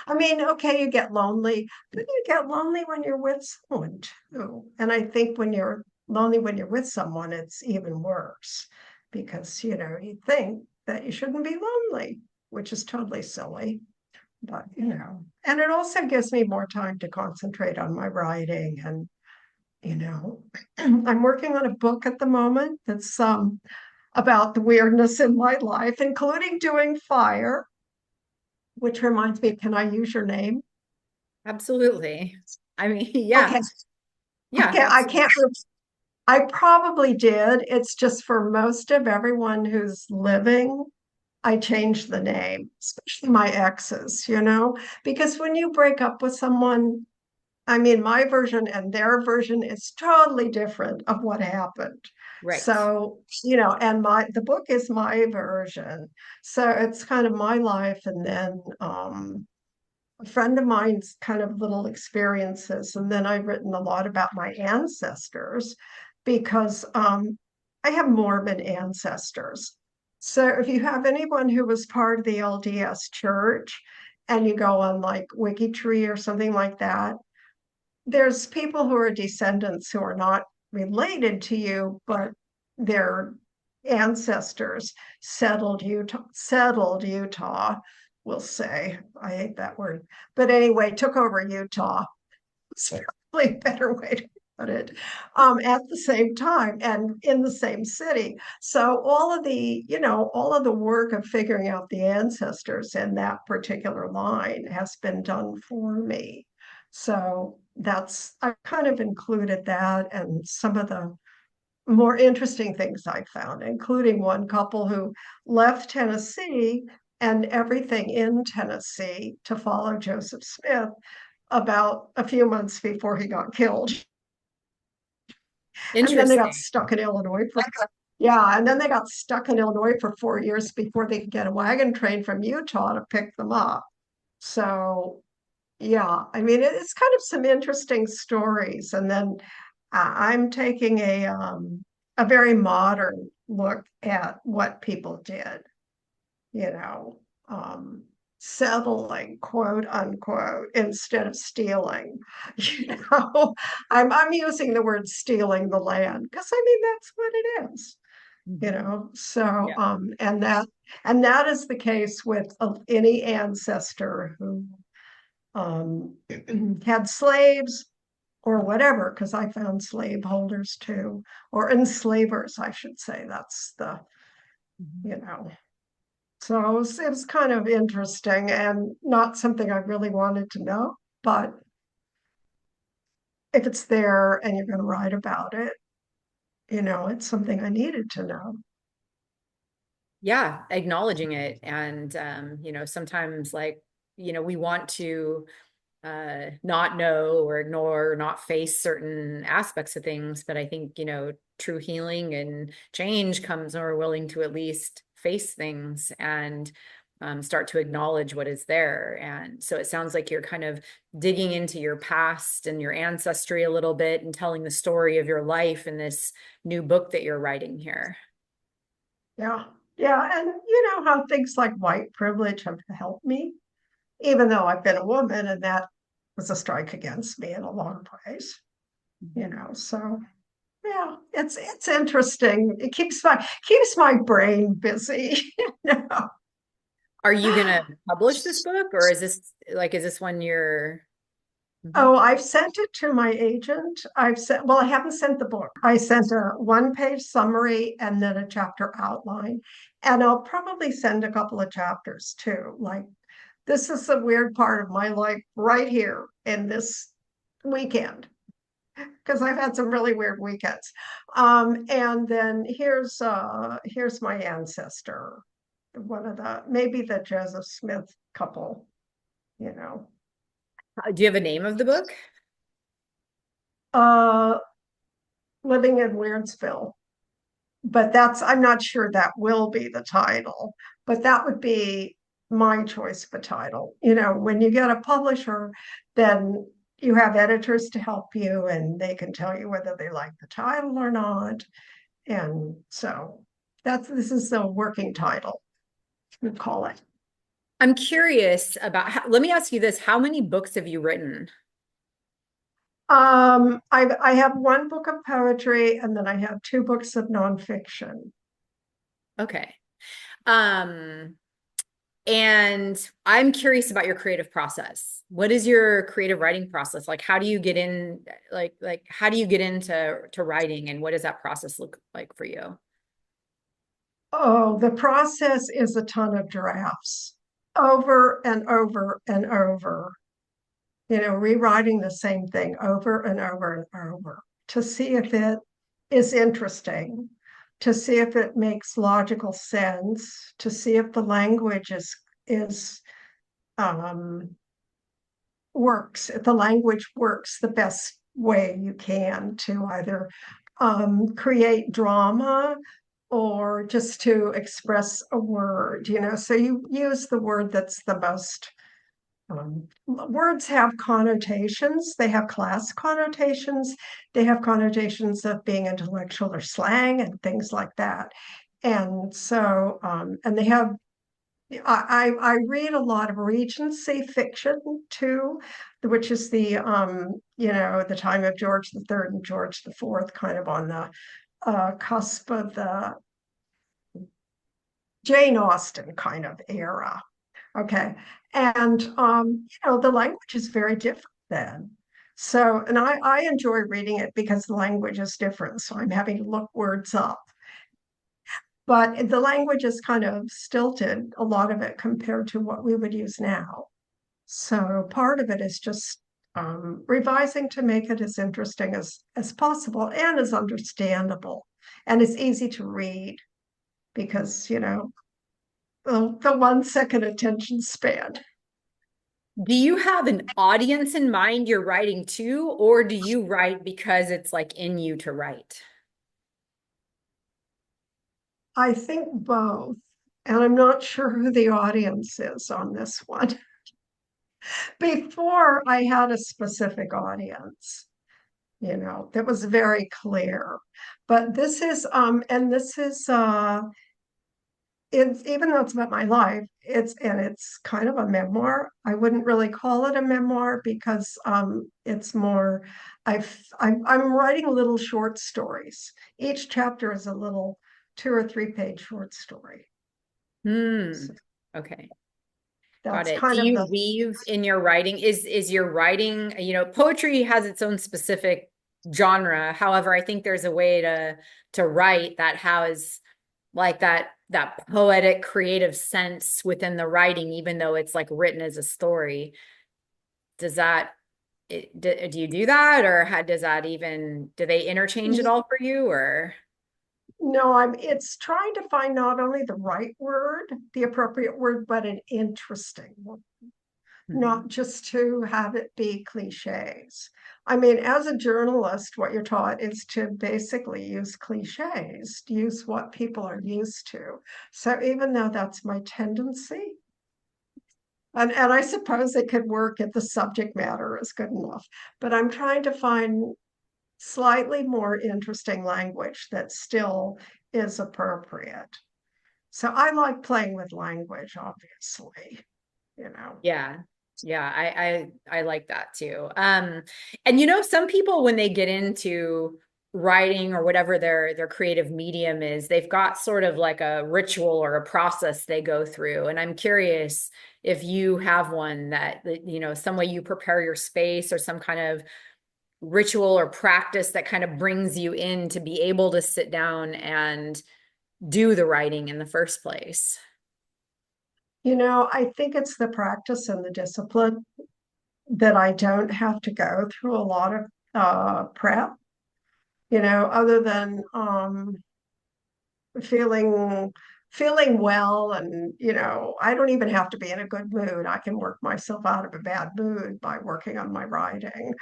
I mean, okay, you get lonely, but you get lonely when you're with someone too. And I think when you're lonely when you're with someone, it's even worse because, you think that you shouldn't be lonely, which is totally silly. But, and it also gives me more time to concentrate on my writing. And, I'm working on a book at the moment that's about the weirdness in my life, including doing fire, which reminds me, can I use your name?
Absolutely. I mean,
Okay.
yeah. Yeah,
Okay. I
absolutely.
can't, I probably did. It's just for most of everyone who's living, I changed the name, especially my exes, because when you break up with someone, I mean, my version and their version is totally different of what happened.
Right.
So, and the book is my version. So it's kind of my life. And then a friend of mine's kind of little experiences. And then I've written a lot about my ancestors because I have Mormon ancestors. So if you have anyone who was part of the LDS church and you go on like Wikitree or something like that, there's people who are descendants who are not related to you, but their ancestors settled Utah, we'll say. I hate that word. But anyway, took over Utah. It's probably a better way to put it. At the same time and in the same city. So all of the work of figuring out the ancestors in that particular line has been done for me. So I kind of included that and some of the more interesting things I found, including one couple who left Tennessee and everything in Tennessee to follow Joseph Smith about a few months before he got killed. And then they got
Interesting.
stuck in Illinois for, yeah, and then they got stuck in Illinois for 4 years before they could get a wagon train from Utah to pick them up. So yeah, I mean, it's kind of some interesting stories. And then I'm taking a very modern look at what people did, you know, um, settling, quote unquote, instead of stealing. You know, I'm using the word stealing the land because I mean that's what it is.
Mhm.
So
Yeah.
and that is the case with any ancestor who had slaves or whatever, because I found slaveholders too, or enslavers, I should say. That's the,
Mhm.
you know. So it was kind of interesting and not something I really wanted to know. But if it's there and you're going to write about it, it's something I needed to know.
Yeah, acknowledging it. And sometimes like, we want to not know or ignore or not face certain aspects of things. But I think, true healing and change comes when we're willing to at least face things and start to acknowledge what is there. And so it sounds like you're kind of digging into your past and your ancestry a little bit and telling the story of your life in this new book that you're writing here.
Yeah. Yeah. And you know how things like white privilege have helped me, even though I've been a woman and that was a strike against me in a lot of ways. So yeah, it's interesting. It keeps my brain busy. you know.
Are you going to publish this book, or is this one you're? Mhm.
Oh, I've sent it to my agent. Well, I haven't sent the book. I sent a one-page summary and then a chapter outline. And I'll probably send a couple of chapters too. Like, this is the weird part of my life right here in this weekend, because I've had some really weird weekends. And then here's my ancestor, maybe the Joseph Smith couple, you know.
Do you have a name of the book?
Uh, Living in Weirdsville. But I'm not sure that will be the title, but that would be my choice of a title. When you get a publisher, then you have editors to help you and they can tell you whether they like the title or not. And so this is the working title, we call it.
I'm curious about let me ask you this. How many books have you written?
I have one book of poetry and then I have two books of nonfiction.
Okay. Um, and I'm curious about your creative process. What is your creative writing process? Like, how do you get in, how do you get into writing and what does that process look like for you?
Oh, the process is a ton of drafts over and over and over, rewriting the same thing over and over and over to see if it is interesting, to see if it makes logical sense, to see if the language is um, works, if the language works the best way you can to either create drama or just to express a word, so you use the word that's the most words have connotations. They have class connotations. They have connotations of being intellectual or slang and things like that. And so, and they have, I read a lot of Regency fiction too, which is the time of George the Third and George the Fourth, kind of on the cusp of the Jane Austen kind of era. Okay. And, the language is very different then. So, and I enjoy reading it because the language is different. So I'm having to look words up. But the language is kind of stilted, a lot of it compared to what we would use now. So part of it is just revising to make it as interesting as possible and as understandable and as easy to read because, the 1 second attention span.
Do you have an audience in mind you're writing to, or do you write because it's like in you to write?
I think both. And I'm not sure who the audience is on this one. Before I had a specific audience, that was very clear. But this is and this is it's even though it's about my life, it's kind of a memoir. I wouldn't really call it a memoir because it's more I'm writing little short stories. Each chapter is a little 2 or 3 page short story.
Hmm.
So
Okay. Got
that's
it. Do
kind of
you
the
weave in your writing? Is your writing, poetry has its own specific genre. However, I think there's a way to write that has like that poetic creative sense within the writing, even though it's like written as a story. Does that do you do that, or how does that even do they interchange at all for you, or?
no, it's trying to find not only the right word, the appropriate word, but an interesting one,
Mhm.
not just to have it be cliches. I mean, as a journalist, what you're taught is to basically use cliches, use what people are used to. So even though that's my tendency, and I suppose it could work if the subject matter is good enough, but I'm trying to find slightly more interesting language that still is appropriate. So I like playing with language, obviously, you know.
Yeah. Yeah, I like that too. And some people when they get into writing or whatever their creative medium is, they've got sort of like a ritual or a process they go through. And I'm curious if you have one that some way you prepare your space or some kind of ritual or practice that kind of brings you in to be able to sit down and do the writing in the first place.
I think it's the practice and the discipline that I don't have to go through a lot of prep, other than feeling feeling well and I don't even have to be in a good mood. I can work myself out of a bad mood by working on my writing.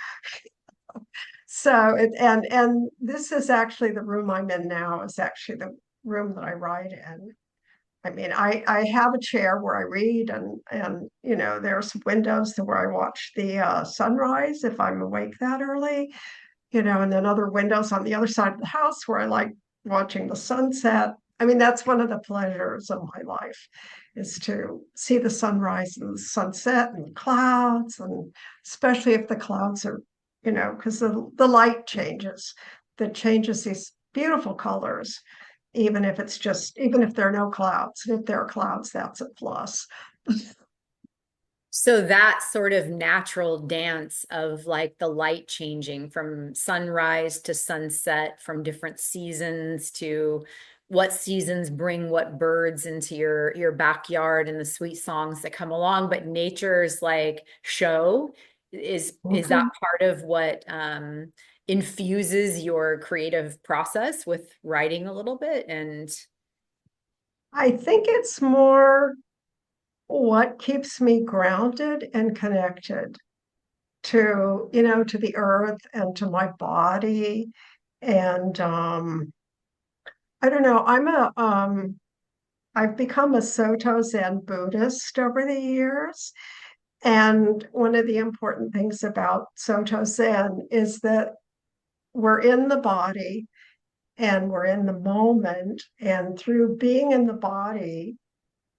So and this is actually the room I'm in now is actually the room that I write in. I mean, I have a chair where I read and there's windows to where I watch the sunrise if I'm awake that early, and then other windows on the other side of the house where I like watching the sunset. I mean, that's one of the pleasures of my life is to see the sunrise and the sunset and the clouds, and especially if the clouds are, because the light changes, that changes these beautiful colors, even if there are no clouds. If there are clouds, that's a plus.
So that sort of natural dance of like the light changing from sunrise to sunset, from different seasons to what seasons bring what birds into your backyard and the sweet songs that come along, but nature's like show is that
Mhm.
part of what infuses your creative process with writing a little bit? And
I think it's more what keeps me grounded and connected to, to the earth and to my body. And I don't know, I've become a Soto Zen Buddhist over the years. And one of the important things about Soto Zen is that we're in the body and we're in the moment. And through being in the body,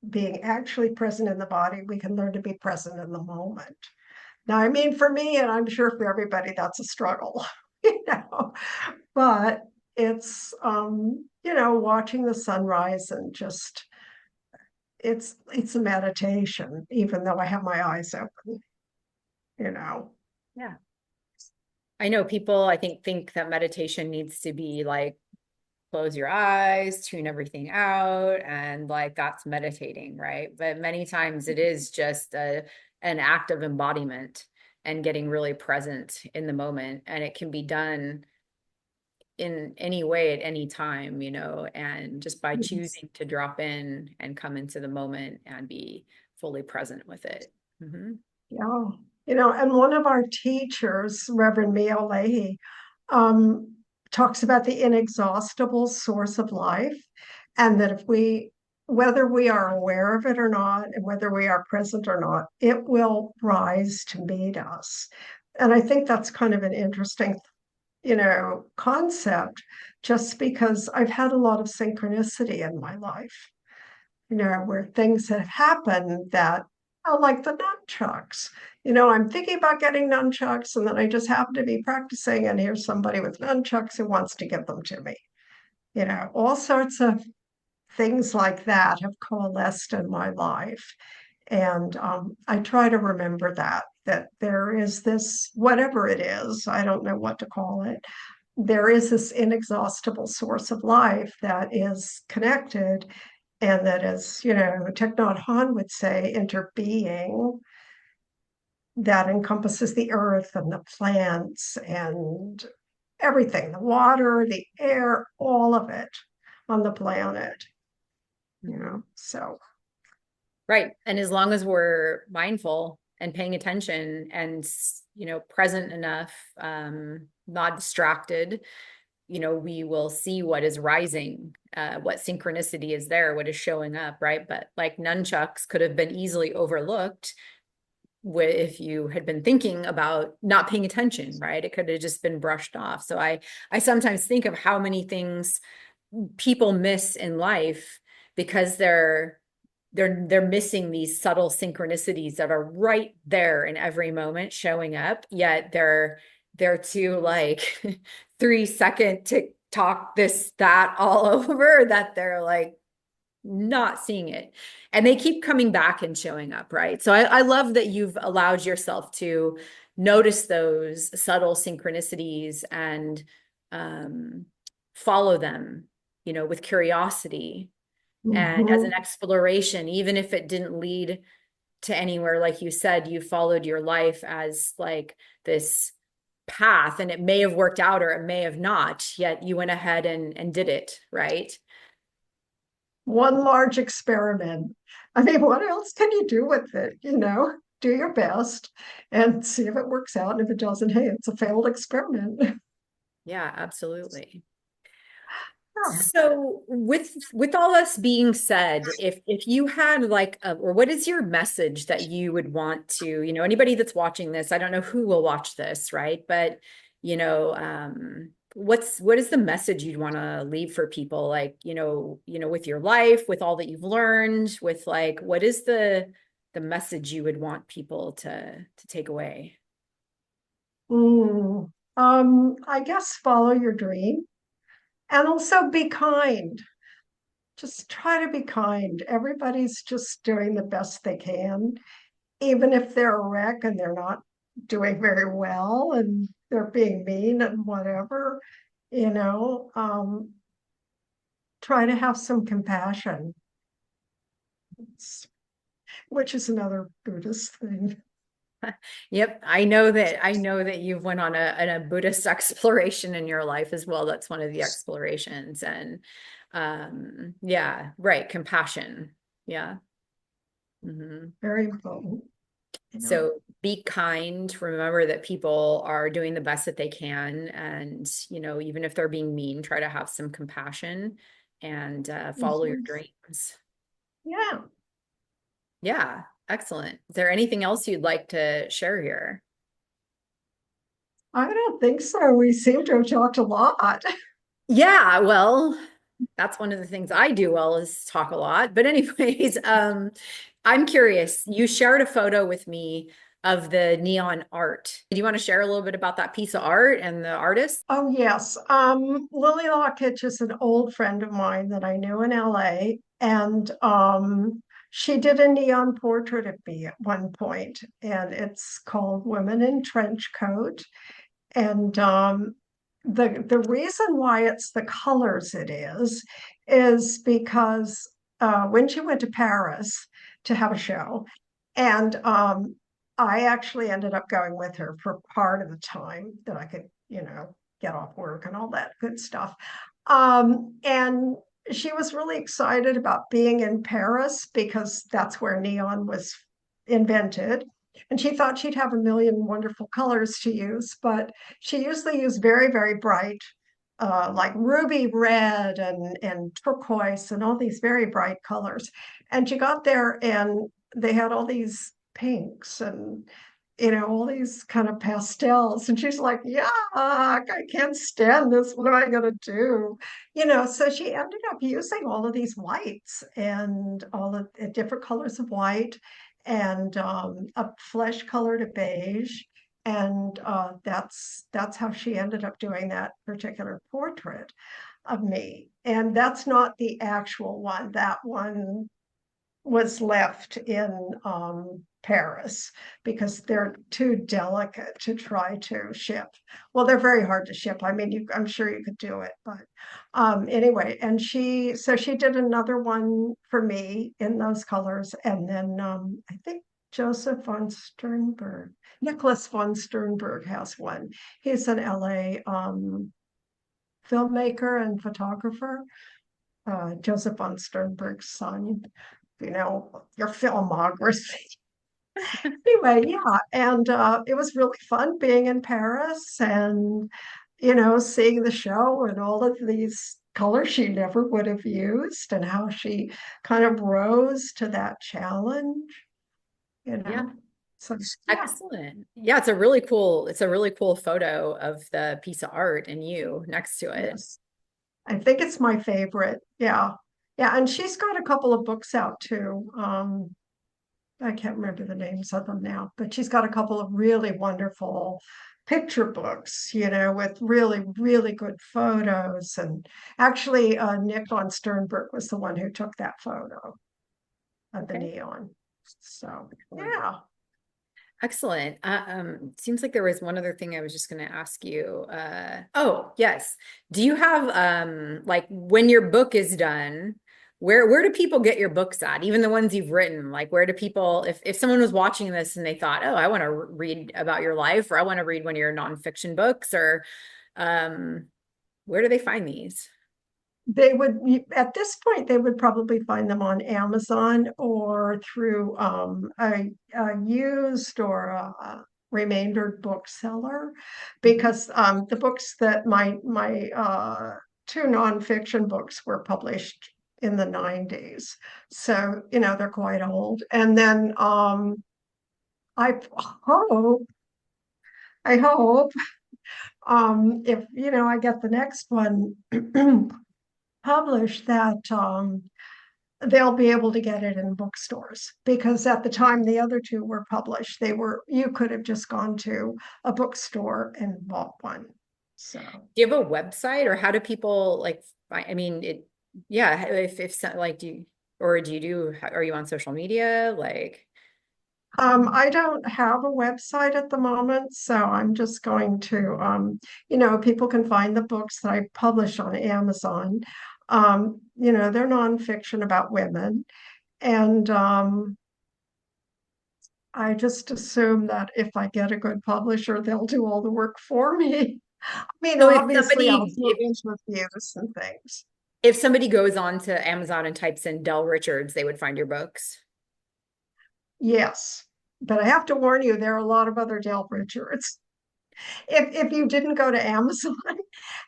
being actually present in the body, we can learn to be present in the moment. Now, I mean, for me, and I'm sure for everybody, that's a struggle, but it's, watching the sunrise and just, it's a meditation, even though I have my eyes open, you know.
yeah, I know people, I think that meditation needs to be like close your eyes, tune everything out, and like that's meditating, right? But many times it is just an act of embodiment and getting really present in the moment. And it can be done in any way at any time, and just by
Yes.
choosing to drop in and come into the moment and be fully present with it.
Yeah. And one of our teachers, Reverend Mia Leahy, um, talks about the inexhaustible source of life, and that whether we are aware of it or not, and whether we are present or not, it will rise to meet us. And I think that's kind of an interesting, concept, just because I've had a lot of synchronicity in my life, where things have happened that, like the nunchucks. I'm thinking about getting nunchucks, and then I just happen to be practicing, and here's somebody with nunchucks who wants to give them to me. All sorts of things like that have coalesced in my life. And I try to remember that there is this, whatever it is, I don't know what to call it, there is this inexhaustible source of life that is connected, and that is, Thich Nhat Hanh would say, interbeing, that encompasses the earth and the plants and everything, the water, the air, all of it on the planet,
Mhm.
So.
Right. And as long as we're mindful and paying attention and, present enough, not distracted, we will see what is rising, what synchronicity is there, what is showing up, right? But like nunchucks could have been easily overlooked if you had been thinking about not paying attention, right? It could have just been brushed off. So I sometimes think of how many things people miss in life because they're missing these subtle synchronicities that are right there in every moment showing up, yet they're too like 3 second TikTok this that all over that they're like not seeing it, and they keep coming back and showing up, right? So I love that you've allowed yourself to notice those subtle synchronicities and um, follow them, with curiosity and as an
Mhm.
exploration, even if it didn't lead to anywhere. Like you said, you followed your life as like this path, and it may have worked out or it may have not, yet you went ahead and did it, right?
One large experiment. I mean, what else can you do with it? Do your best and see if it works out. And if it doesn't, hey, it's a failed experiment.
Yeah, absolutely.
Yeah.
So with all this being said, if you had like or what is your message that you would want to, anybody that's watching this, I don't know who will watch this, right? But what is the message you'd want to leave for people, like, with your life, with all that you've learned, with like what is the message you would want people to take away?
Mm. I guess follow your dream and also be kind. Just try to be kind. Everybody's just doing the best they can, even if they're a wreck and they're not doing very well and they're being mean and whatever, you know. try to have some compassion, which is another Buddhist thing.
Yep, I know that you've went on a Buddhist exploration in your life as well. That's one of the explorations. And yeah, right, compassion. Yeah. Hmm.
Very important. Yeah.
So be kind. Remember that people are doing the best that they can. And, even if they're being mean, try to have some compassion and follow your
Mhm.
dreams.
Yeah.
Yeah, excellent. Is there anything else you'd like to share here?
I don't think so. We seem to have talked a lot.
Yeah, well, that's one of the things I do well is talk a lot. But anyways, I'm curious. You shared a photo with me of the neon art. Do you want to share a little bit about that piece of art and the artist?
Oh, yes. Lily Lockett is an old friend of mine that I knew in LA, and she did a neon portrait of me at one point, and it's called Women in Trench Coat. And the reason why it's the colors it is because when she went to Paris to have a show, and I actually ended up going with her for part of the time that I could, get off work and all that good stuff. And she was really excited about being in Paris because that's where neon was invented. And she thought she'd have a million wonderful colors to use, but she usually used very, very bright, like ruby red and turquoise and all these very bright colors. And she got there and they had all these pinks and all these kind of pastels. And she's like, yeah, I can't stand this. What am I going to do? So she ended up using all of these whites and all of the different colors of white and a flesh color to beige. And that's how she ended up doing that particular portrait of me. And that's not the actual one. That one was left in Paris because they're too delicate to try to ship. Well, they're very hard to ship. I mean, I'm sure you could do it, but anyway. And she did another one for me in those colors, and then I think Joseph von Sternberg, Nicholas von Sternberg has one. He's an LA filmmaker and photographer. Joseph von Sternberg's son, your filmography. Anyway, yeah, and it was really fun being in Paris and seeing the show and all of these colors she never would have used and how she kind of rose to that challenge, you
Yeah,
know. So yeah,
excellent. Yeah, it's a really cool photo of the piece of art and you next to it.
yes. I think it's my favorite. Yeah. Yeah, and she's got a couple of books out too. I can't remember the names of them now, but she's got a couple of really wonderful picture books, with really, really good photos. And actually, Nick von Sternberg was the one who took that photo of the
Okay.
neon. So, yeah.
Excellent. Seems like there was one other thing I was just going to ask you. Oh, yes. Do you have like when your book is done, where do people get your books at? Even the ones you've written, like where do people, if someone was watching this and they thought, oh, I want to read about your life, or I want to read one of your nonfiction books, or um, where do they find these?
They would, at this point, they would probably find them on Amazon or through a used or a remaindered bookseller, because the books that my two nonfiction books were published in the 90s. So, they're quite old. And then I hope, I hope if I get the next one published that they'll be able to get it in bookstores because at the time the other two were published, you could have just gone to a bookstore and bought one. So
Do you have a website, or how do people like I mean it yeah, like do you do are you on social media? Like
I don't have a website at the moment, so I'm just going to people can find the books that I publish on Amazon. They're nonfiction about women. And I just assume that if I get a good publisher, they'll do all the work for me. I mean,
So if
obviously, I'll
somebody
do
if
interviews and things.
if somebody goes on to Amazon and types in Dell Richards, they would find your books.
Yes. But I have to warn you, there are a lot of other Dell Richards. If you didn't go to Amazon,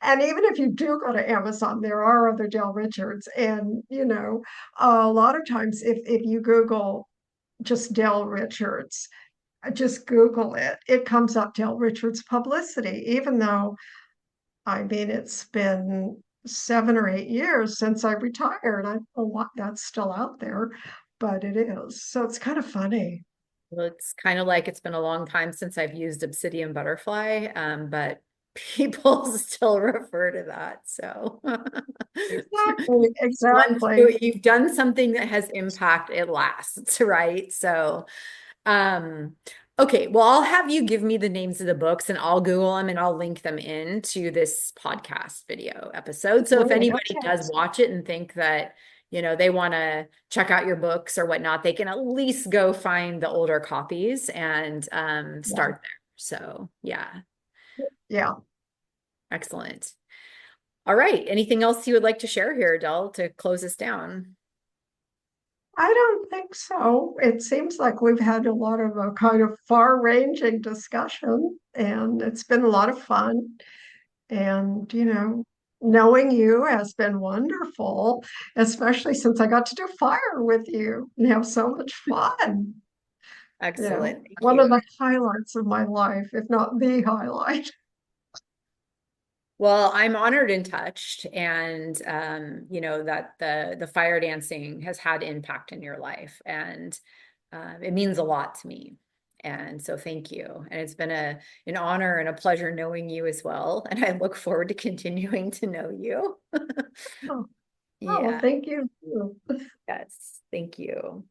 and even if you do go to Amazon, there are other Dell Richards. And, a lot of times if you Google just Dell Richards, just Google it, it comes up Dell Richards publicity, even though I mean it's been 7 or 8 years since I retired. I don't know what that's still out there, but it is. So it's kind of funny.
Well, it's kind of like it's been a long time since I've used Obsidian Butterfly, but people still refer to that. So
Exactly,
once
exactly.
you've done something that has impact, it lasts, right? So, um, okay, well, I'll have you give me the names of the books and I'll Google them and I'll link them into this podcast video episode. So if
Great.
anybody
Okay.
does watch it and think that, they want to check out your books or whatnot, they can at least go find the older copies and
Yeah.
start there. So, yeah,
Yeah.
excellent. All right. Anything else you would like to share here, Adele, to close us down?
I don't think so. It seems like we've had a lot of a kind of far-ranging discussion, and it's been a lot of fun. And, knowing you has been wonderful, especially since I got to do fire with you and have so much fun.
Excellent. Thank
One of
you.
the highlights of my life, if not the highlight.
Well, I'm honored and touched, and that the fire dancing has had impact in your life, and it means a lot to me. And so, thank you. And it's been an honor and a pleasure knowing you as well. And I look forward to continuing to know you.
Oh, oh,
Yeah.
thank you.
Yes. Thank you.